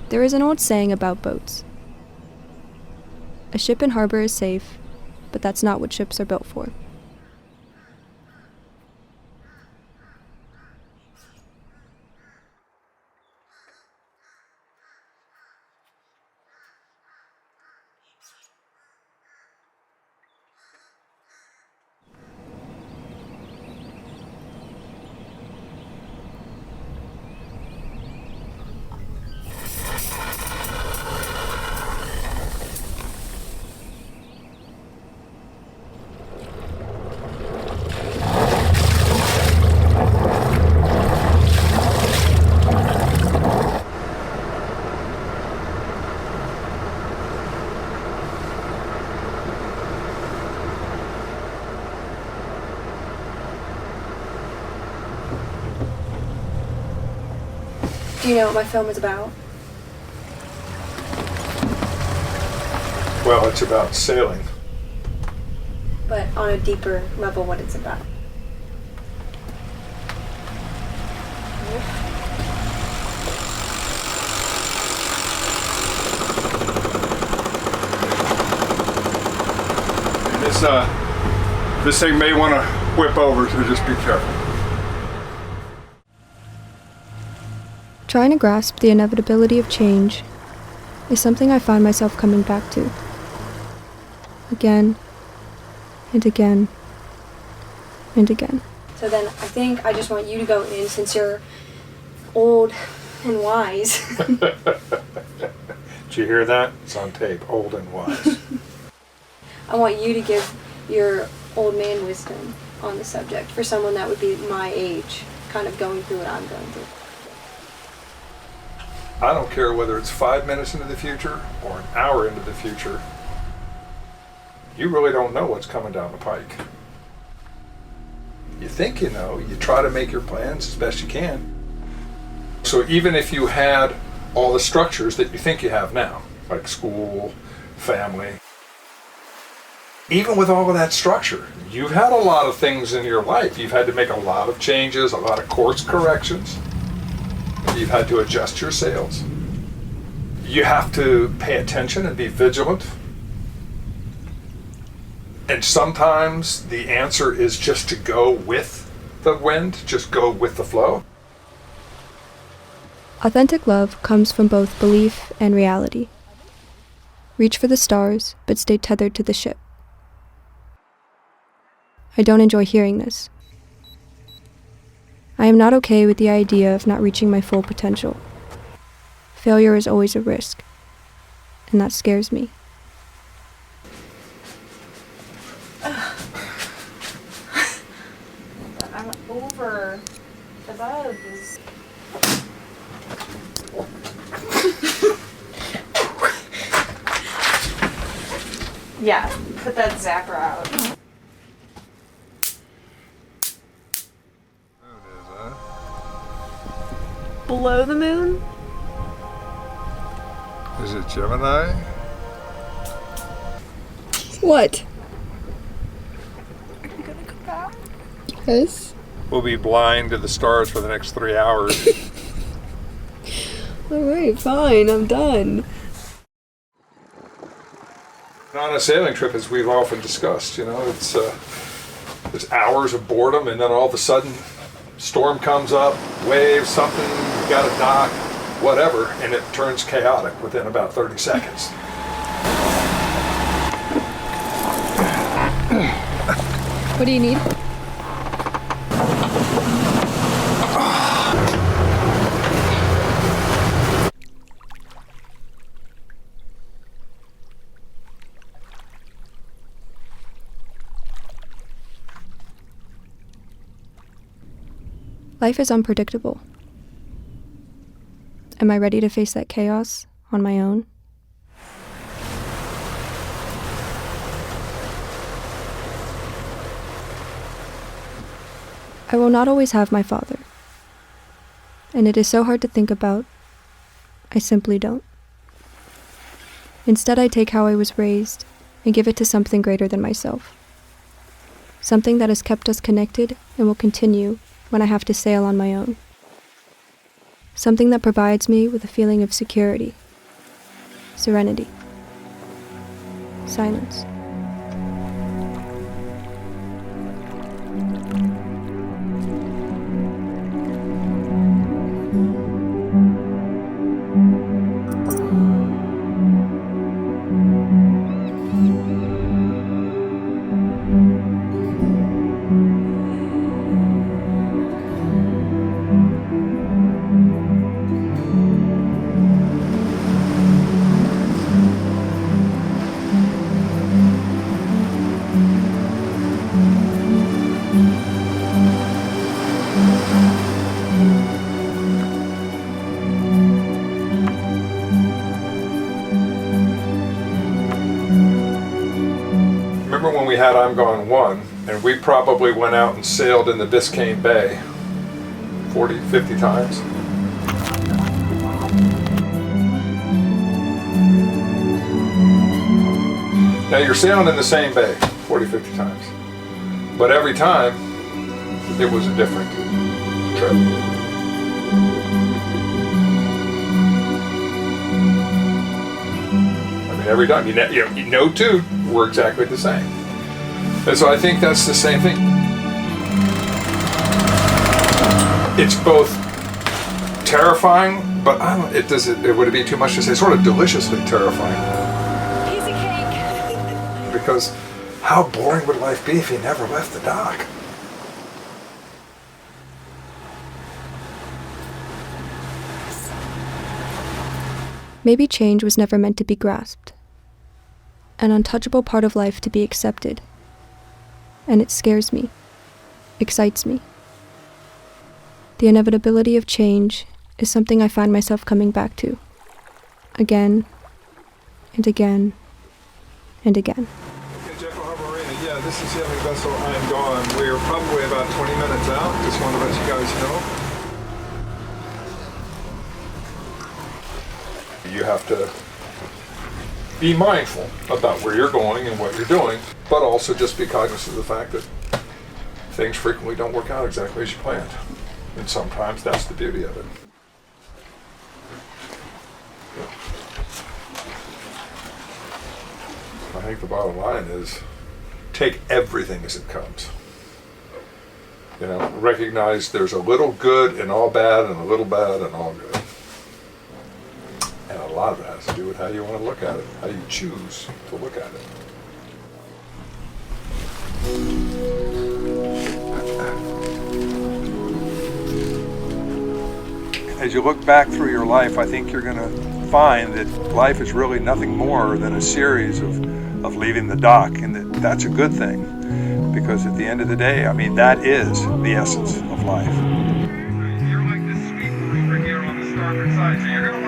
There is an old saying about boats. A ship in harbor is safe, but that's not what ships are built for. Do you know what my film is about? Well, it's about sailing. But on a deeper level, what it's about. This thing may want to whip over, so just be careful. Trying to grasp the inevitability of change is something I find myself coming back to. Again, and again, and again. So then I think I just want you to go in, since you're old and wise. Did you hear that? It's on tape, old and wise. I want you to give your old man wisdom on the subject for someone that would be my age, kind of going through what I'm going through. I don't care whether it's 5 minutes into the future or an hour into the future. You really don't know what's coming down the pike. You think you know, you try to make your plans as best you can. So even if you had all the structures that you think you have now, like school, family, even with all of that structure, you've had a lot of things in your life. You've had to make a lot of changes, a lot of course corrections. You've had to adjust your sails. You have to pay attention and be vigilant. And sometimes the answer is just to go with the wind, just go with the flow. Authentic love comes from both belief and reality. Reach for the stars, but stay tethered to the ship. I don't enjoy hearing this. I am not okay with the idea of not reaching my full potential. Failure is always a risk, and that scares me. I'm over the bugs. Yeah, put that zapper out. Below the moon? Is it Gemini? What? Are you gonna come back? Yes. We'll be blind to the stars for the next 3 hours. Alright, fine, I'm done. On a sailing trip, as we've often discussed, it's hours of boredom, and then all of a sudden, storm comes up, waves, something, you got to dock, whatever, and it turns chaotic within about 30 seconds. What do you need? Life is unpredictable. Am I ready to face that chaos on my own? I will not always have my father. And it is so hard to think about. I simply don't. Instead, I take how I was raised and give it to something greater than myself. Something that has kept us connected and will continue when I have to sail on my own. something that provides me with a feeling of security, serenity, silence. Remember when we had I'm Gone 1, and we probably went out and sailed in the Biscayne Bay 40, 50 times? Now you're sailing in the same bay 40, 50 times. But every time, it was a different trip. I mean, every time, no two were exactly the same. And so I think that's the same thing. It's both terrifying, but would it be too much to say, sort of deliciously terrifying. Piece of cake. Because how boring would life be if you never left the dock? Maybe change was never meant to be grasped, an untouchable part of life to be accepted. And it scares me, excites me. The inevitability of change is something I find myself coming back to, again and again and again. Okay, Jekyll Harbor Marina, yeah, this is sailing vessel I'm Gone. We're probably about 20 minutes out. Just want to let you guys know. You have to be mindful about where you're going and what you're doing, but also just be cognizant of the fact that things frequently don't work out exactly as you planned. And sometimes that's the beauty of it. I think the bottom line is take everything as it comes. Recognize there's a little good and all bad and a little bad and all good. And a lot of it has to do with how you want to look at it, how you choose to look at it. As you look back through your life, I think you're going to find that life is really nothing more than a series of leaving the dock, and that's a good thing, because at the end of the day, I mean, that is the essence of life. You're like this sweet maneuver here on the starboard side, so you're going to